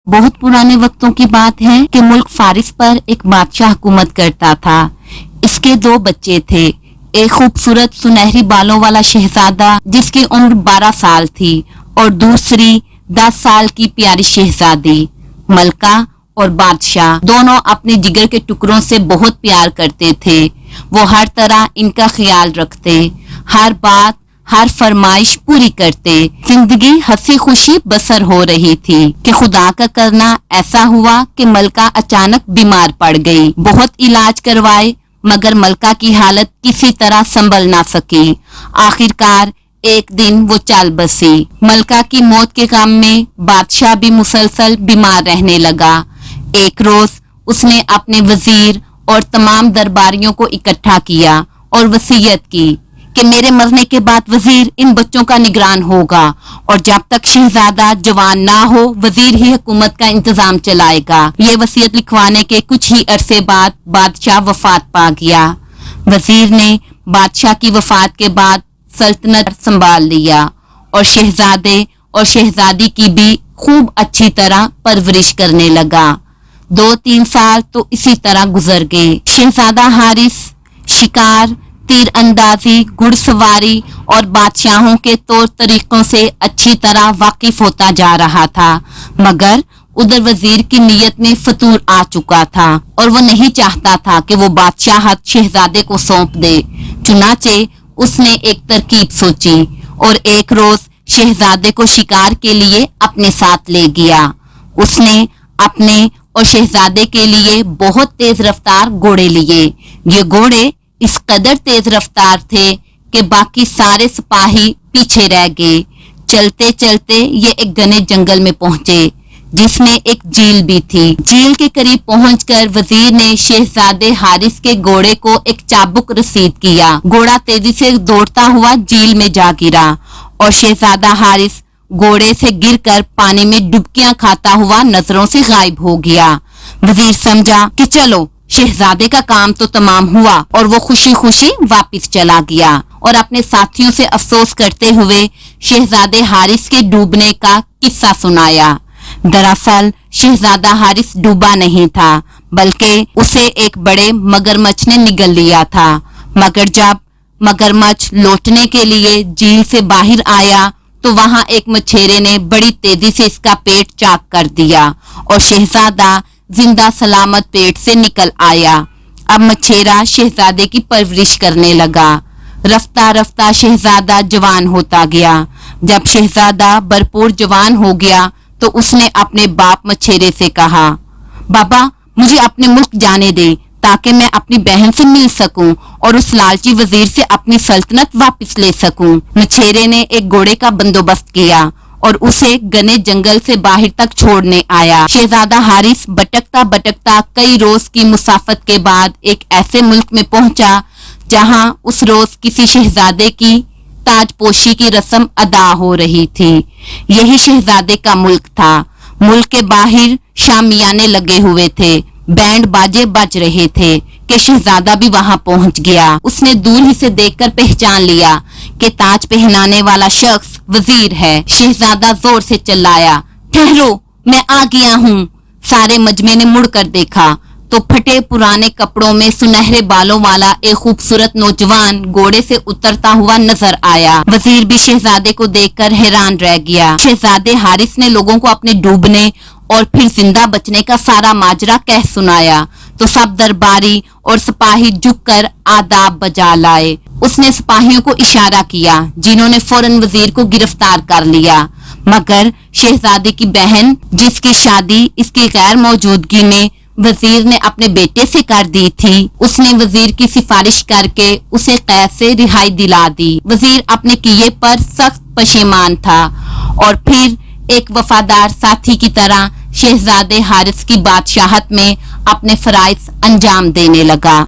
بہت پرانے وقتوں کی بات ہے کہ ملک فارس پر ایک بادشاہ حکومت کرتا تھا۔ اس کے 2 بچے تھے، ایک خوبصورت سنہری بالوں والا شہزادہ جس کی عمر 12 سال تھی اور دوسری 10 سال کی پیاری شہزادی۔ ملکہ اور بادشاہ دونوں اپنے جگر کے ٹکڑوں سے بہت پیار کرتے تھے۔ وہ ہر طرح ان کا خیال رکھتے، ہر بات ہر فرمائش پوری کرتے۔ زندگی ہنسی خوشی بسر ہو رہی تھی کہ خدا کا کرنا ایسا ہوا کہ ملکہ اچانک بیمار پڑ گئی۔ بہت علاج کروائے مگر ملکہ کی حالت کسی طرح سنبھل نہ سکی۔ آخرکار ایک دن وہ چل بسی۔ ملکہ کی موت کے غم میں بادشاہ بھی مسلسل بیمار رہنے لگا۔ ایک روز اس نے اپنے وزیر اور تمام درباریوں کو اکٹھا کیا اور وصیت کی کہ میرے مرنے کے بعد وزیر ان بچوں کا نگران ہوگا اور جب تک شہزادہ جوان نہ ہو وزیر ہی حکومت کا انتظام چلائے گا۔ یہ وصیت لکھوانے کے کچھ ہی عرصے بعد بادشاہ وفات پا گیا۔ وزیر نے بادشاہ کی وفات کے بعد سلطنت سنبھال لیا اور شہزادے اور شہزادی کی بھی خوب اچھی طرح پرورش کرنے لگا۔ 2-3 سال تو اسی طرح گزر گئے۔ شہزادہ حارث شکار، تیر اندازی، گھڑ سواری اور بادشاہوں کے طور طریقوں سے اچھی طرح واقف ہوتا جا رہا تھا، مگر ادھر وزیر کی نیت میں فتور آ چکا تھا اور وہ نہیں چاہتا تھا کہ وہ بادشاہت شہزادے کو سونپ دے۔ چنانچہ اس نے ایک ترکیب سوچی اور ایک روز شہزادے کو شکار کے لیے اپنے ساتھ لے گیا۔ اس نے اپنے اور شہزادے کے لیے بہت تیز رفتار گھوڑے لیے۔ یہ گھوڑے اس قدر تیز رفتار تھے کہ باقی سارے سپاہی پیچھے رہ گئے۔ چلتے چلتے یہ ایک گھنے جنگل میں پہنچے جس میں ایک جھیل بھی تھی۔ جھیل کے قریب پہنچ کر وزیر نے شہزادے حارث کے گھوڑے کو ایک چابک رسید کیا۔ گھوڑا تیزی سے دوڑتا ہوا جھیل میں جا گرا اور شہزادہ حارث گھوڑے سے گر کر پانی میں ڈبکیاں کھاتا ہوا نظروں سے غائب ہو گیا۔ وزیر سمجھا کہ چلو شہزادے کا کام تو تمام ہوا اور وہ خوشی خوشی واپس چلا گیا اور اپنے ساتھیوں سے افسوس کرتے ہوئے شہزادے حارث کے ڈوبنے کا قصہ سنایا۔ دراصل شہزادہ حارث ڈوبا نہیں تھا بلکہ اسے ایک بڑے مگرمچھ نے نگل لیا تھا، مگر جب مگرمچھ لوٹنے کے لیے جھیل سے باہر آیا تو وہاں ایک مچھیرے نے بڑی تیزی سے اس کا پیٹ چاک کر دیا اور شہزادہ زندہ سلامت پیٹ سے نکل آیا۔ اب مچھیرا شہزادے کی پرورش کرنے لگا۔ رفتہ رفتہ شہزادہ جوان ہوتا گیا۔ جب شہزادہ بھرپور جوان ہو گیا تو اس نے اپنے باپ مچھیرے سے کہا، بابا مجھے اپنے ملک جانے دے تاکہ میں اپنی بہن سے مل سکوں اور اس لالچی وزیر سے اپنی سلطنت واپس لے سکوں۔ مچھیرے نے ایک گھوڑے کا بندوبست کیا اور اسے گھنے جنگل سے باہر تک چھوڑنے آیا۔ شہزادہ حارث بھٹکتا بھٹکتا کئی روز کی مسافت کے بعد ایک ایسے ملک میں پہنچا جہاں اس روز کسی شہزادے کی تاج پوشی کی رسم ادا ہو رہی تھی۔ یہی شہزادے کا ملک تھا۔ ملک کے باہر شامیانے لگے ہوئے تھے، بینڈ باجے بج رہے تھے کہ شہزادہ بھی وہاں پہنچ گیا۔ اس نے دور ہی سے دیکھ کر پہچان لیا کہ تاج پہنانے والا شخص وزیر ہے۔ شہزادہ زور سے چلایا، ٹھہرو میں آ گیا ہوں۔ سارے مجمع نے مڑ کر دیکھا تو پھٹے پرانے کپڑوں میں سنہرے بالوں والا ایک خوبصورت نوجوان گھوڑے سے اترتا ہوا نظر آیا۔ وزیر بھی شہزادے کو دیکھ کر حیران رہ گیا۔ شہزادے حارث نے لوگوں کو اپنے ڈوبنے اور پھر زندہ بچنے کا سارا ماجرا کہہ سنایا تو سب درباری اور سپاہی جھک کر آداب بجا لائے۔ اس نے سپاہیوں کو اشارہ کیا جنہوں نے فوراً وزیر کو گرفتار کر لیا، مگر شہزادے کی بہن جس کی شادی اس کی غیر موجودگی میں وزیر نے اپنے بیٹے سے کر دی تھی، اس نے وزیر کی سفارش کر کے اسے قید سے رہائی دلا دی۔ وزیر اپنے کیے پر سخت پشیمان تھا اور پھر ایک وفادار ساتھی کی طرح شہزادے حارث کی بادشاہت میں اپنے فرائض انجام دینے لگا۔